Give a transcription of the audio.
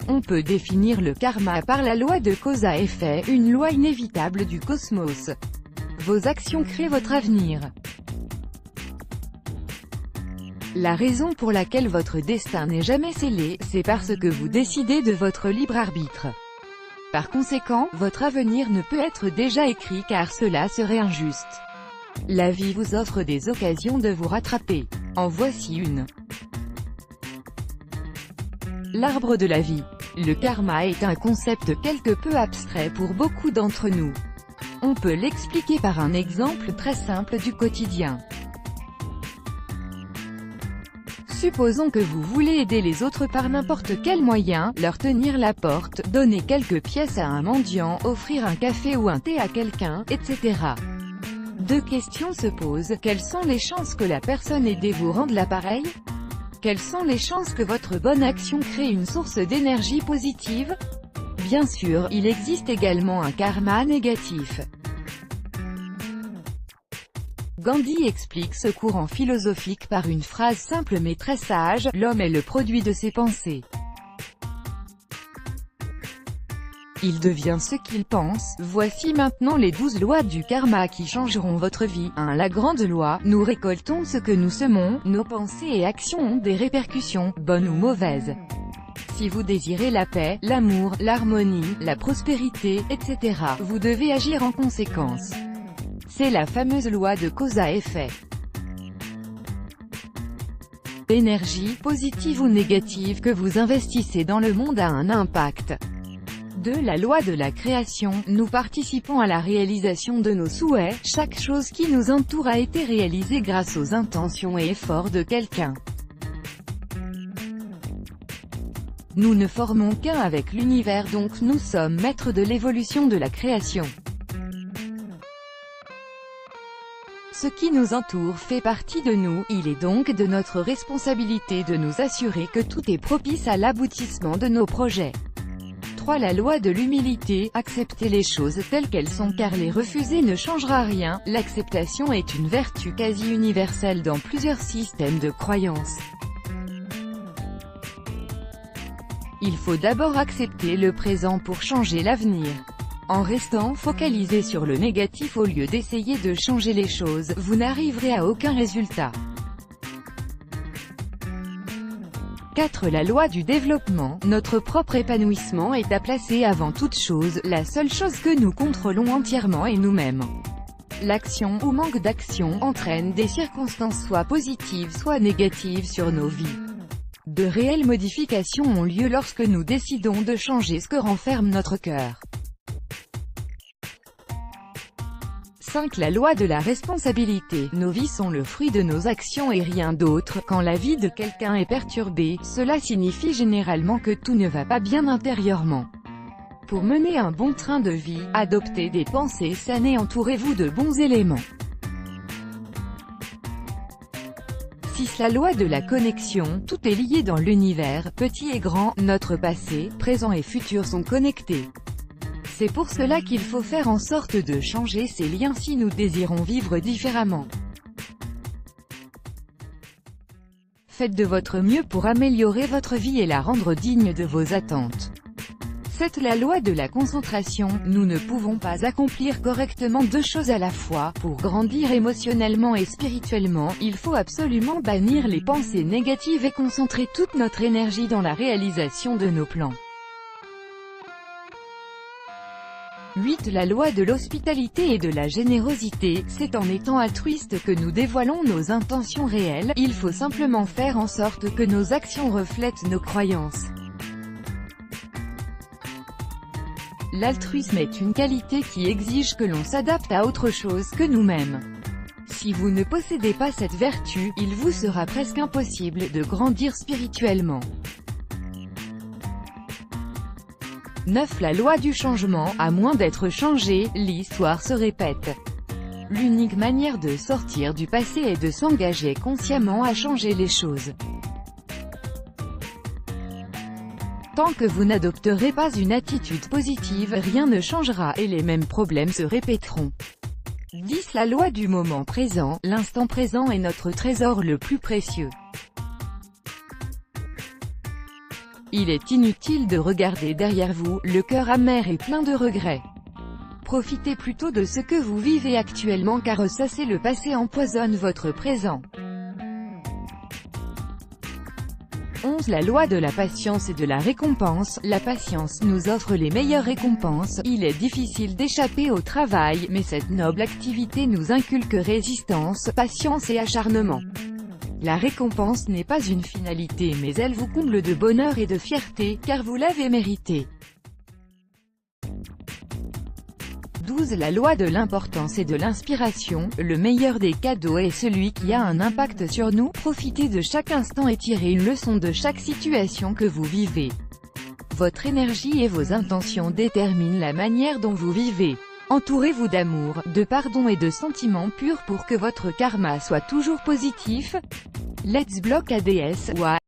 On peut définir le karma par la loi de cause à effet, une loi inévitable du cosmos. Vos actions créent votre avenir. La raison pour laquelle votre destin n'est jamais scellé, c'est parce que vous décidez de votre libre arbitre. Par conséquent, votre avenir ne peut être déjà écrit car cela serait injuste. La vie vous offre des occasions de vous rattraper. En voici une. L'arbre de la vie. Le karma est un concept quelque peu abstrait pour beaucoup d'entre nous. On peut l'expliquer par un exemple très simple du quotidien. Supposons que vous voulez aider les autres par n'importe quel moyen, leur tenir la porte, donner quelques pièces à un mendiant, offrir un café ou un thé à quelqu'un, etc. Deux questions se posent. Quelles sont les chances que la personne aidée vous rende l'appareil? Quelles sont les chances que votre bonne action crée une source d'énergie positive? Bien sûr, il existe également un karma négatif. Gandhi explique ce courant philosophique par une phrase simple mais très sage: l'homme est le produit de ses pensées. Il devient ce qu'il pense. Voici maintenant les 12 lois du karma qui changeront votre vie. 1. La grande loi: nous récoltons ce que nous semons. Nos pensées et actions ont des répercussions, bonnes ou mauvaises. Si vous désirez la paix, l'amour, l'harmonie, la prospérité, etc., vous devez agir en conséquence. C'est la fameuse loi de cause à effet. L'énergie, positive ou négative, que vous investissez dans le monde a un impact. 2. La loi de la création. Nous participons à la réalisation de nos souhaits. Chaque chose qui nous entoure a été réalisée grâce aux intentions et efforts de quelqu'un. Nous ne formons qu'un avec l'univers, donc nous sommes maîtres de l'évolution de la création. Ce qui nous entoure fait partie de nous, il est donc de notre responsabilité de nous assurer que tout est propice à l'aboutissement de nos projets. 3. La loi de l'humilité. Acceptez les choses telles qu'elles sont car les refuser ne changera rien. L'acceptation est une vertu quasi universelle dans plusieurs systèmes de croyances. Il faut d'abord accepter le présent pour changer l'avenir. En restant focalisé sur le négatif au lieu d'essayer de changer les choses, vous n'arriverez à aucun résultat. 4. La loi du développement. Notre propre épanouissement est à placer avant toute chose. La seule chose que nous contrôlons entièrement est nous-mêmes. L'action ou manque d'action entraîne des circonstances soit positives soit négatives sur nos vies. De réelles modifications ont lieu lorsque nous décidons de changer ce que renferme notre cœur. 5. La loi de la responsabilité. Nos vies sont le fruit de nos actions et rien d'autre. Quand la vie de quelqu'un est perturbée, cela signifie généralement que tout ne va pas bien intérieurement. Pour mener un bon train de vie, adoptez des pensées saines et entourez-vous de bons éléments. 6. La loi de la connexion. Tout est lié dans l'univers, petit et grand. Notre passé, présent et futur sont connectés. C'est pour cela qu'il faut faire en sorte de changer ces liens si nous désirons vivre différemment. Faites de votre mieux pour améliorer votre vie et la rendre digne de vos attentes. 7. La loi de la concentration. Nous ne pouvons pas accomplir correctement deux choses à la fois. Pour grandir émotionnellement et spirituellement, il faut absolument bannir les pensées négatives et concentrer toute notre énergie dans la réalisation de nos plans. 8. La loi de l'hospitalité et de la générosité. C'est en étant altruiste que nous dévoilons nos intentions réelles. Il faut simplement faire en sorte que nos actions reflètent nos croyances. L'altruisme est une qualité qui exige que l'on s'adapte à autre chose que nous-mêmes. Si vous ne possédez pas cette vertu, il vous sera presque impossible de grandir spirituellement. 9. La loi du changement. À moins d'être changé, l'histoire se répète. L'unique manière de sortir du passé est de s'engager consciemment à changer les choses. Tant que vous n'adopterez pas une attitude positive, rien ne changera et les mêmes problèmes se répéteront. 10. La loi du moment présent. L'instant présent est notre trésor le plus précieux. Il est inutile de regarder derrière vous, le cœur amer et plein de regrets. Profitez plutôt de ce que vous vivez actuellement car ressasser le passé empoisonne votre présent. 11. La loi de la patience et de la récompense. La patience nous offre les meilleures récompenses. Il est difficile d'échapper au travail, mais cette noble activité nous inculque résistance, patience et acharnement. La récompense n'est pas une finalité mais elle vous comble de bonheur et de fierté, car vous l'avez mérité. 12. La loi de l'importance et de l'inspiration. Le meilleur des cadeaux est celui qui a un impact sur nous. Profitez de chaque instant et tirez une leçon de chaque situation que vous vivez. Votre énergie et vos intentions déterminent la manière dont vous vivez. Entourez-vous d'amour, de pardon et de sentiments purs pour que votre karma soit toujours positif. Let's block ADS.